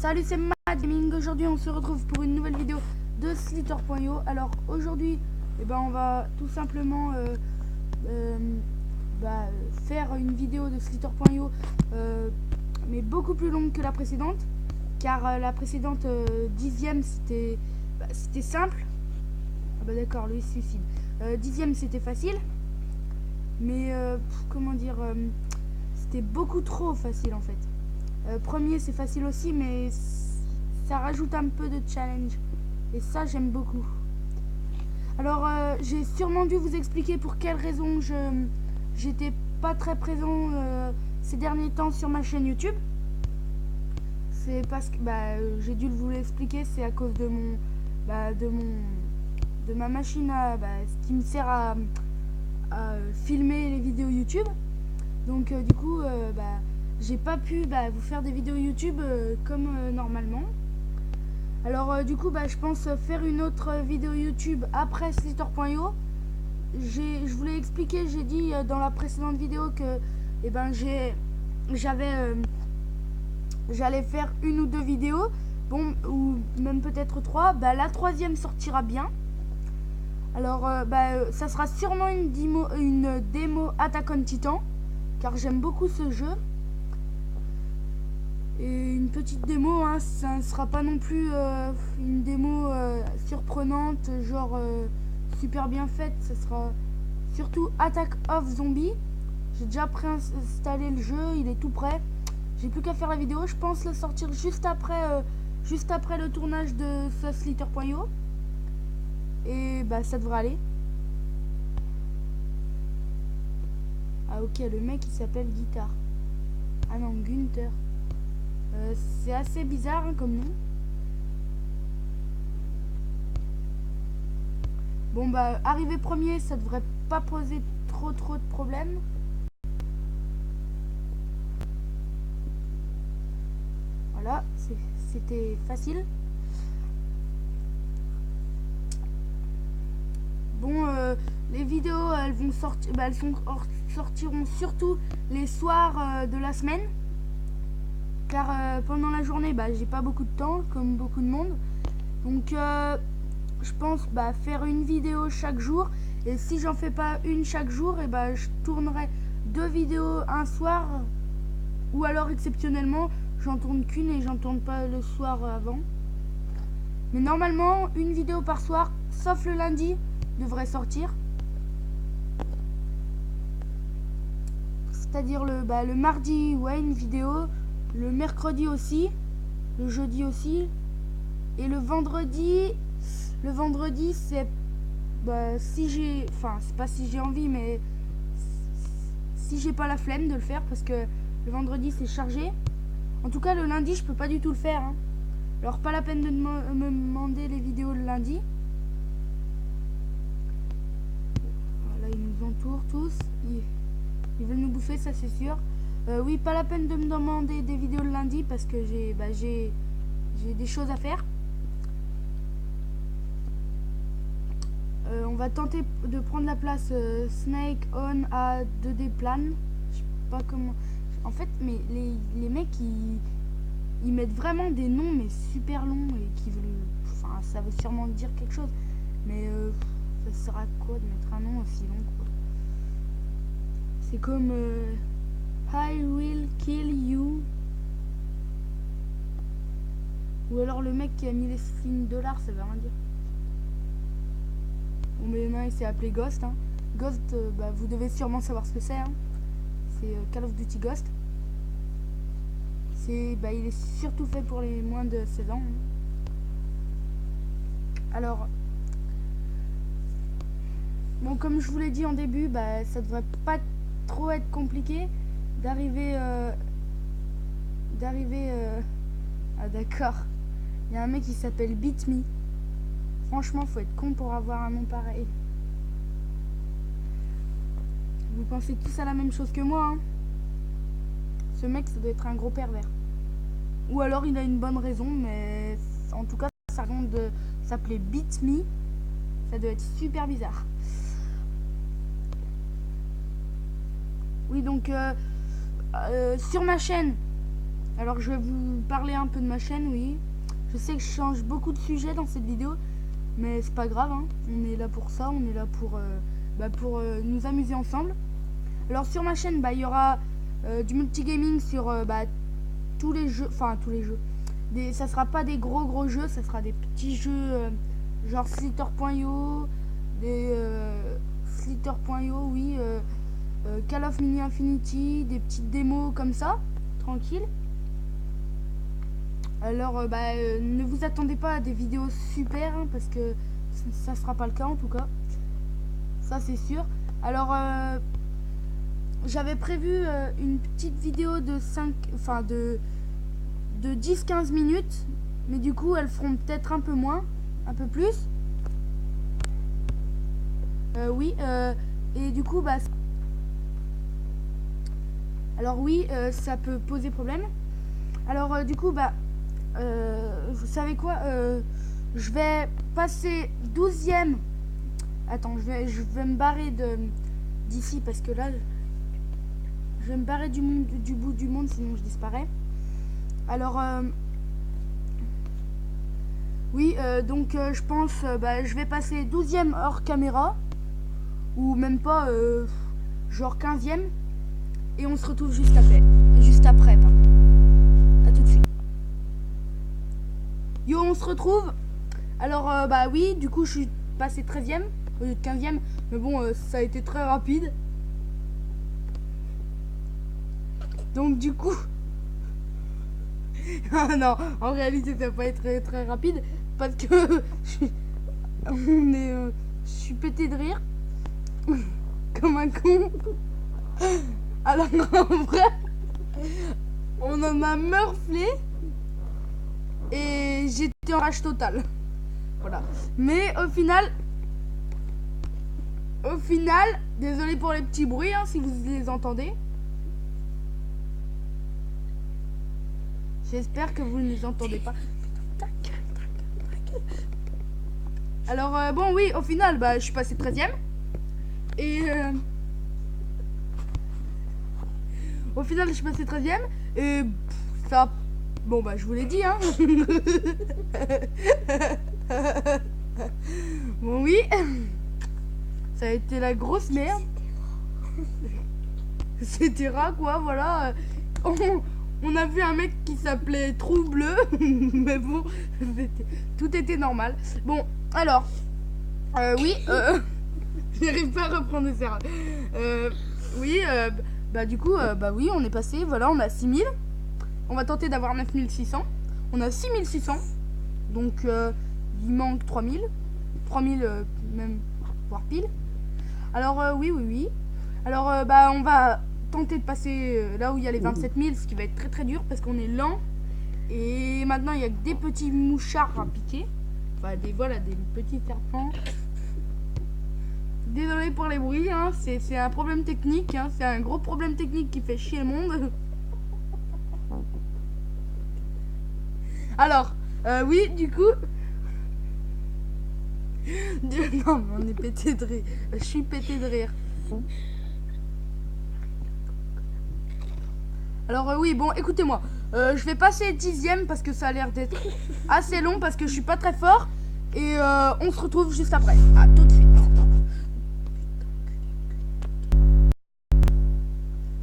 Salut, c'est Mad Gaming. Aujourd'hui on se retrouve pour une nouvelle vidéo de Slither.io. Alors aujourd'hui on va tout simplement faire une vidéo de Slither.io mais beaucoup plus longue que la précédente, car la précédente 10e c'était simple. Ah bah d'accord, lui il se suicide. 10e c'était facile, mais comment dire, c'était beaucoup trop facile en fait. Premier c'est facile aussi, mais ça rajoute un peu de challenge et ça j'aime beaucoup. Alors j'ai sûrement dû vous expliquer pour quelles raisons j'étais pas très présent ces derniers temps sur ma chaîne YouTube. C'est parce que j'ai dû vous l'expliquer, c'est à cause de ma machine qui me sert à filmer les vidéos YouTube. Donc du coup j'ai pas pu vous faire des vidéos YouTube comme normalement. Alors du coup je pense faire une autre vidéo YouTube après Slither.io. Je vous l'ai expliqué, j'ai dit dans la précédente vidéo que j'allais faire une ou deux vidéos, ou même peut-être trois. La troisième sortira bien. Alors ça sera sûrement une démo Attack on Titan, car j'aime beaucoup ce jeu. Et une petite démo, hein, ça ne sera pas non plus une démo surprenante, genre super bien faite. Ça sera surtout Attack of Zombie. J'ai déjà préinstallé le jeu, il est tout prêt. J'ai plus qu'à faire la vidéo. Je pense le sortir juste après le tournage de Slither.io. Et ça devrait aller. Ah ok, le mec il s'appelle Guitar. Ah non, Gunther. C'est assez bizarre hein, comme nom. Arriver premier, ça devrait pas poser trop de problèmes. Voilà, c'était facile. Les vidéos elles vont sortir, sortiront surtout les soirs de la semaine, car pendant la journée j'ai pas beaucoup de temps comme beaucoup de monde. Donc je pense faire une vidéo chaque jour, et si j'en fais pas une chaque jour, je tournerai deux vidéos un soir, ou alors exceptionnellement j'en tourne qu'une et j'en tourne pas le soir avant. Mais normalement une vidéo par soir, sauf le lundi, devrait sortir. C'est-à-dire le mardi, ouais, une vidéo, le mercredi aussi, le jeudi aussi, et le vendredi c'est si j'ai, c'est pas si j'ai envie, mais si j'ai pas la flemme de le faire, parce que le vendredi c'est chargé. En tout cas le lundi je peux pas du tout le faire hein. Alors pas la peine de me demander les vidéos le lundi. Voilà, ils nous entourent tous, ils veulent nous bouffer, ça c'est sûr. Oui, pas la peine de me demander des vidéos le lundi, parce que j'ai des choses à faire. On va tenter de prendre la place Snake On à 2D Plan. Je sais pas comment. En fait, mais les mecs ils mettent vraiment des noms mais super longs, et qui veulent. Ça veut sûrement dire quelque chose, mais ça sert à quoi de mettre un nom aussi long quoi. C'est comme I will kill you. Ou alors le mec qui a mis les signes $, ça veut rien dire. Bon, mais il s'est appelé Ghost hein. Ghost, vous devez sûrement savoir ce que c'est hein. C'est Call of Duty Ghost. Il est surtout fait pour les moins de 16 ans hein. Alors comme je vous l'ai dit en début, ça devrait pas trop être compliqué d'arriver ah d'accord, il y a un mec qui s'appelle Beat Me. Franchement faut être con pour avoir un nom pareil. Vous pensez tous à la même chose que moi hein. Ce mec ça doit être un gros pervers, ou alors il a une bonne raison, mais en tout cas sa raison de s'appeler Beat Me, ça doit être super bizarre. Oui, donc sur ma chaîne Alors je vais vous parler un peu de ma chaîne, oui. Je sais que je change beaucoup de sujets dans cette vidéo, mais c'est pas grave, hein. On est là pour ça, on est là pour, nous amuser ensemble. Alors sur ma chaîne, il y aura du multigaming sur tous les jeux, ça sera pas des gros jeux, ça sera des petits jeux genre Slither.io, des Slither.io, oui, Call of Mini Infinity, des petites démos comme ça, tranquille. Alors ne vous attendez pas à des vidéos super, hein, parce que ça sera pas le cas en tout cas, ça c'est sûr. Alors j'avais prévu une petite vidéo de 10-15 minutes, mais du coup elles feront peut-être un peu moins, un peu plus. Oui, et du coup alors oui, ça peut poser problème. Alors du coup vous savez quoi, je vais passer 12e. Attends, je vais me barrer d'ici parce que là je vais me barrer du bout du monde, sinon je disparais. Alors oui, donc je pense je vais passer 12e hors caméra, ou même pas, genre 15e, et on se retrouve juste après, pardon. À tout de suite. Yo, on se retrouve. Alors oui, du coup je suis passé 13e au lieu de 15e, mais bon, ça a été très rapide. Donc du coup ah non, en réalité ça va pas être très rapide, parce que je suis pété de rire comme un con. Alors en vrai, on en a meurflé et j'étais en rage totale. Voilà. Mais au final, désolé pour les petits bruits, hein, si vous les entendez. J'espère que vous ne les entendez pas. Alors bon, oui, au final, je suis passé 13e. Et au final, je suis passé 13e. Et ça... Bon, je vous l'ai dit, hein. Bon, oui. Ça a été la grosse merde. C'était rare, quoi, voilà. On a vu un mec qui s'appelait Trou Bleu. Mais bon, tout était normal. Bon, alors oui, j'arrive pas à reprendre les erreurs. Oui, du coup, oui, on est passé, voilà, on a 6000. On va tenter d'avoir 9600. On a 6600. Donc il manque 3000. 3000 même, voire pile. Alors oui. Alors on va tenter de passer là où il y a les 27 000, ce qui va être très dur parce qu'on est lent. Et maintenant il y a que des petits mouchards à piquer. Enfin des petits serpents. Désolé pour les bruits, hein, c'est un problème technique, hein, c'est un gros problème technique qui fait chier le monde. Alors oui, du coup non, mais on est pété de rire. Je suis pété de rire. Alors oui, bon, écoutez-moi. Je vais passer 10e parce que ça a l'air d'être assez long, parce que je suis pas très fort. Et on se retrouve juste après. À tout de suite.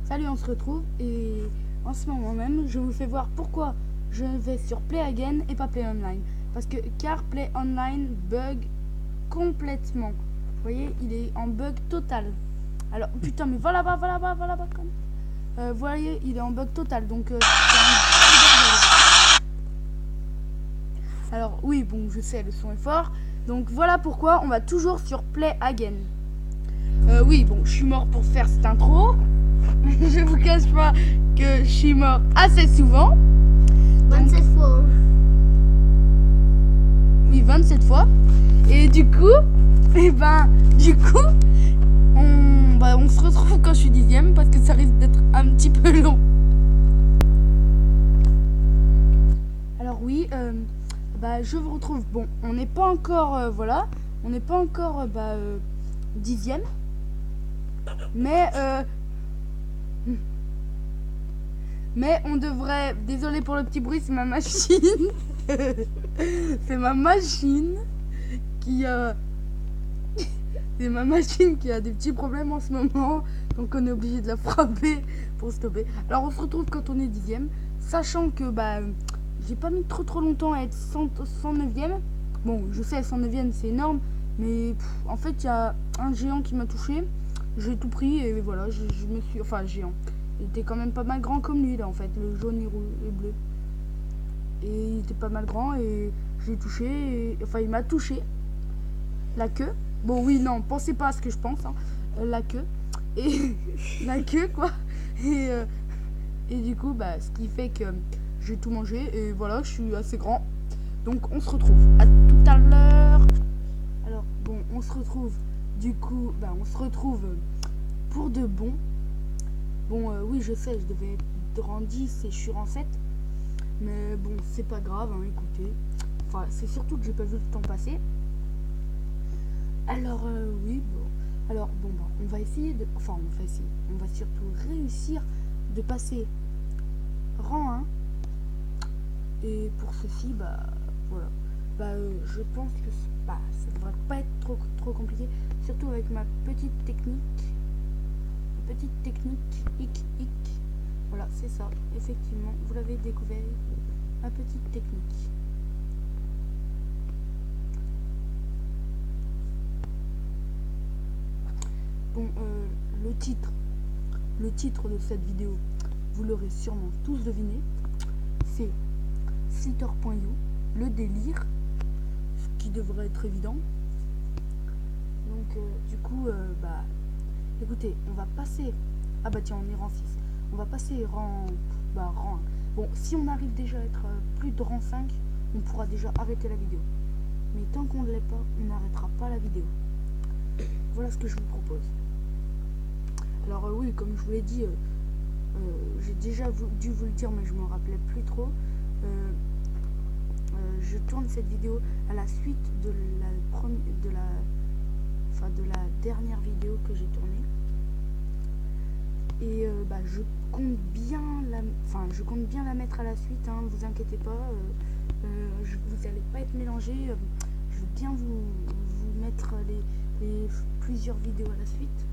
Salut, on se retrouve. Et en ce moment même, je vous fais voir pourquoi je vais sur Play Again et pas Play Online. Car Play Online bug complètement. Vous voyez, il est en bug total. Alors, putain, mais va là-bas quand même. Vous voyez, il est en bug total, donc alors oui, bon, je sais, le son est fort, donc voilà pourquoi on va toujours sur Play Again. Oui, bon, je suis mort pour faire cette intro. Je vous cache pas que je suis mort assez souvent. 27 fois. Hein. Oui, 27 fois. Et du coup, on se retrouve quand je suis 10e parce que ça risque d'être un petit peu long. Alors oui, je vous retrouve. Bon, on n'est pas encore, on n'est pas encore 10e, mais Mais on devrait... Désolé pour le petit bruit, c'est ma machine. C'est ma machine qui a... C'est ma machine qui a des petits problèmes en ce moment. Donc on est obligé de la frapper pour stopper. Alors on se retrouve quand on est 10e. Sachant que bah j'ai pas mis trop longtemps à être 109e. Bon, je sais, 109e c'est énorme. Mais en fait, il y a un géant qui m'a touché. J'ai tout pris et voilà, je me suis... Enfin, géant. Il était quand même pas mal grand comme lui là en fait, le jaune et, rouge et bleu. Et il était pas mal grand et j'ai touché. Enfin, il m'a touché. La queue. Bon, oui, non, pensez pas à ce que je pense. Hein. La queue. Et la queue, quoi. Et du coup, bah, ce qui fait que j'ai tout mangé. Et voilà, je suis assez grand. Donc, on se retrouve. À tout à l'heure. Alors, bon, on se retrouve. Du coup, bah, on se retrouve pour de bon. Bon, oui, je sais, je devais être rang 10 et je suis rang 7. Mais bon, c'est pas grave, hein, écoutez. Enfin, c'est surtout que j'ai pas vu le temps passer. Alors, oui, bon. Alors, bon, bah, on va essayer de... Enfin, on va essayer. On va surtout réussir de passer rang 1. Et pour ceci, bah, voilà. Bah, je pense que bah, ça devrait pas être trop compliqué. Surtout avec ma petite technique. Ma petite technique, hic. Voilà, c'est ça. Effectivement, vous l'avez découvert. Ma petite technique. Bon, le titre de cette vidéo, vous l'aurez sûrement tous deviné, c'est Slither.io, le délire, ce qui devrait être évident. Donc, du coup, bah, écoutez, on va passer, ah bah tiens, on est rang 6, on va passer rang 1. Bon, si on arrive déjà à être plus de rang 5, on pourra déjà arrêter la vidéo. Mais tant qu'on ne l'est pas, on n'arrêtera pas la vidéo. Voilà ce que je vous propose. Alors oui, comme je vous l'ai dit, j'ai déjà dû vous le dire, mais je me rappelais plus trop. Je tourne cette vidéo à la suite de la dernière vidéo que j'ai tournée. Et bah, je compte bien la mettre à la suite. Hein, vous inquiétez pas, vous n'allez pas être mélangé. Je vais bien vous mettre les plusieurs vidéos à la suite.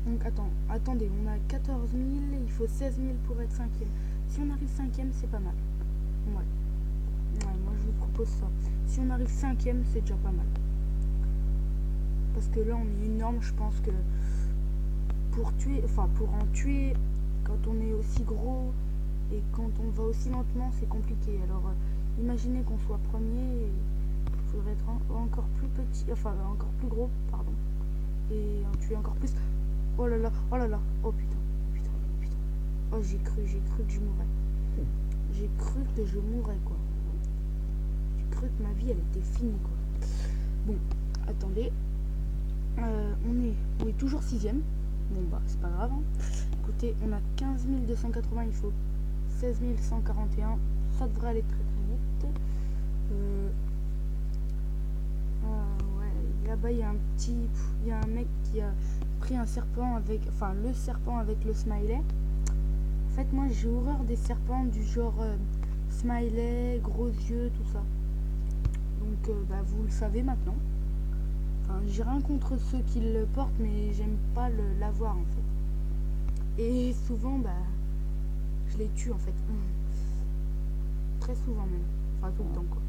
Donc attendez, on a 14 000, il faut 16 000 pour être 5e. Si on arrive 5e, c'est pas mal. Ouais, moi je vous propose ça. Si on arrive 5e, c'est déjà pas mal. Parce que là, on est énorme, je pense que pour en tuer, quand on est aussi gros et quand on va aussi lentement, c'est compliqué. Alors, imaginez qu'on soit premier, il faudrait être encore plus petit, encore plus gros, pardon. Et en tuer encore plus. Oh là là, oh putain. Oh, j'ai cru que je mourrais. J'ai cru que je mourrais, quoi. J'ai cru que ma vie, elle était finie, quoi. Bon, attendez. On est toujours 6e. Bon, bah, c'est pas grave. Hein. Écoutez, on a 15 280, il faut 16 141. Ça devrait aller très vite. Ouais, là-bas, il y a un mec qui a pris un serpent avec... Enfin, le serpent avec le smiley. En fait, moi, j'ai horreur des serpents du genre smiley, gros yeux, tout ça. Donc, bah, vous le savez maintenant. Enfin, j'ai rien contre ceux qui le portent, mais j'aime pas l'avoir, en fait. Et souvent, bah, je les tue, en fait. Très souvent, même. Enfin, tout le temps, quoi.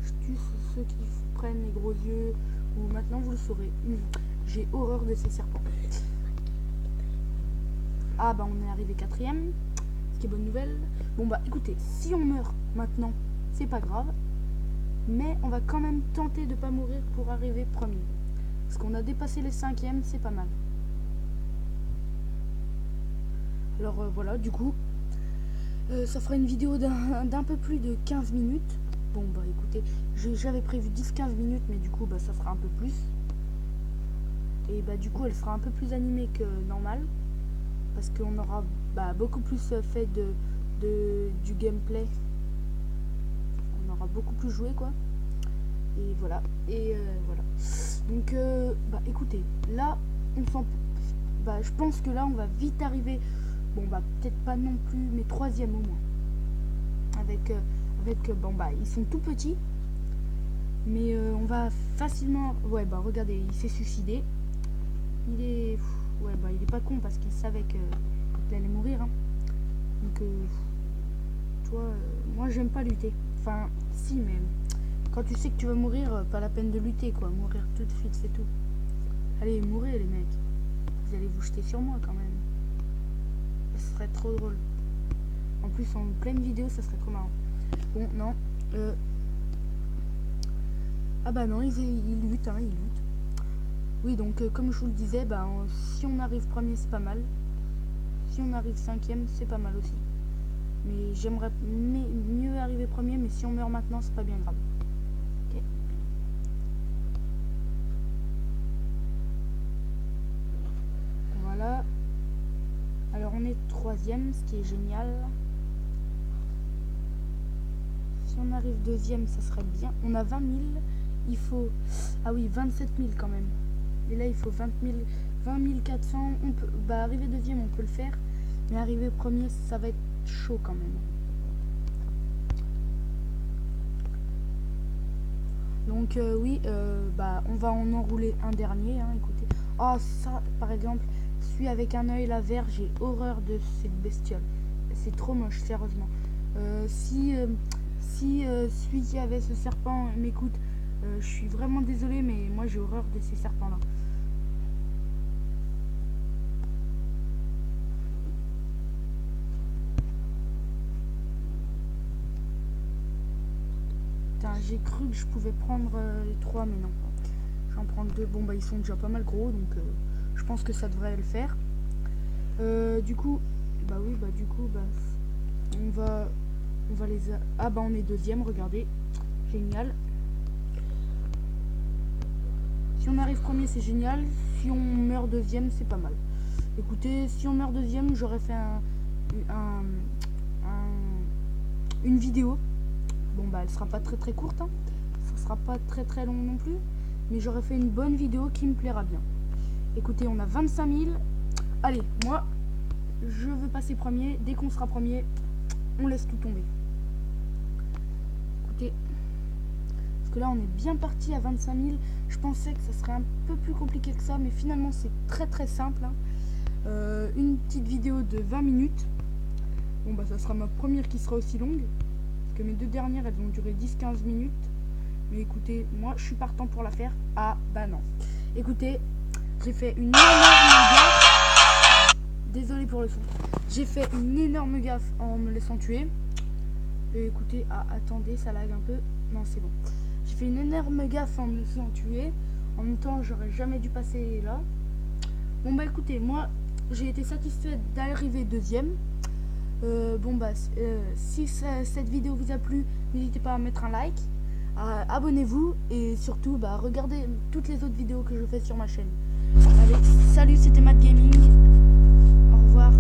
Je tue ceux qui prennent les gros yeux, ou maintenant, vous le saurez. J'ai horreur de ces serpents. Ah bah on est arrivé 4e, ce qui est bonne nouvelle. Bon bah écoutez, si on meurt maintenant, c'est pas grave. Mais on va quand même tenter de pas mourir pour arriver premier. Parce qu'on a dépassé les 5e, c'est pas mal. Alors voilà, du coup, ça fera une vidéo d'un peu plus de 15 minutes. Bon bah écoutez, j'avais prévu 10-15 minutes, mais du coup bah ça sera un peu plus. Et bah du coup elle sera un peu plus animée que normal. Parce qu'on aura beaucoup plus fait du gameplay. On aura beaucoup plus joué, quoi. Et voilà. Voilà. Donc écoutez, là je pense que là on va vite arriver Bon bah peut-être pas non plus, mais troisième au moins. Avec bon bah ils sont tout petits. Mais on va facilement... Ouais bah regardez, il s'est suicidé. Il est... Ouais bah il est pas con parce qu'il savait qu'il allait mourir. Hein. Donc tu vois, moi j'aime pas lutter. Enfin si, mais quand tu sais que tu vas mourir, pas la peine de lutter quoi. Mourir tout de suite c'est tout. Allez, mourrez les mecs. Vous allez vous jeter sur moi quand même. Ce serait trop drôle. En plus en pleine vidéo ça serait trop marrant. Bon non. Ah bah non, il lutte, hein, il lutte. Oui donc comme je vous le disais, bah, si on arrive premier c'est pas mal. Si on arrive cinquième c'est pas mal aussi. Mais j'aimerais mieux arriver premier, mais si on meurt maintenant c'est pas bien grave. Ok. Voilà. Alors on est troisième, ce qui est génial. Si on arrive deuxième, ça serait bien. On a 20 000. Il faut... Ah oui, 27 000 quand même. Et là, il faut 20 400. On peut... Bah, arriver deuxième, on peut le faire. Mais arriver premier, ça va être chaud quand même. Donc, oui, bah, on va en enrouler un dernier. Hein, écoutez. Oh, ça, par exemple, celui avec un œil là vert, j'ai horreur de cette bestiole. C'est trop moche, sérieusement. Si celui qui avait ce serpent m'écoute, je suis vraiment désolée, mais moi j'ai horreur de ces serpents là. Putain, j'ai cru que je pouvais prendre les 3, mais non. J'en prends 2. Bon bah ils sont déjà pas mal gros, donc je pense que ça devrait le faire. Du coup, bah oui, bah du coup, bah on va les... Ah bah on est deuxième, regardez. Génial. Si on arrive premier, c'est génial. Si on meurt deuxième, c'est pas mal. Écoutez, si on meurt deuxième, j'aurais fait une vidéo. Bon bah elle sera pas très courte. Hein. Ça sera pas très long non plus. Mais j'aurais fait une bonne vidéo qui me plaira bien. Écoutez, on a 25 000. Allez, moi, je veux passer premier. Dès qu'on sera premier, on laisse tout tomber. Écoutez, parce que là on est bien parti à 25 000. Je pensais que ça serait un peu plus compliqué que ça, mais finalement c'est très simple. Hein. Une petite vidéo de 20 minutes. Bon bah ça sera ma première qui sera aussi longue. Parce que mes deux dernières elles vont durer 10-15 minutes. Mais écoutez, moi je suis partant pour la faire. Ah bah non. Écoutez, j'ai fait une énorme gaffe. Désolé pour le son. J'ai fait une énorme gaffe en me laissant tuer. Et écoutez, ah attendez, ça lag un peu. Non c'est bon. J'ai fait une énorme gaffe en me laissant tuer. En même temps, j'aurais jamais dû passer là. Bon bah écoutez, moi j'ai été satisfaite d'arriver deuxième. Bon bah si cette vidéo vous a plu, n'hésitez pas à mettre un like, abonnez-vous et surtout bah regardez toutes les autres vidéos que je fais sur ma chaîne. Allez, salut, c'était Matt Gaming. Au revoir.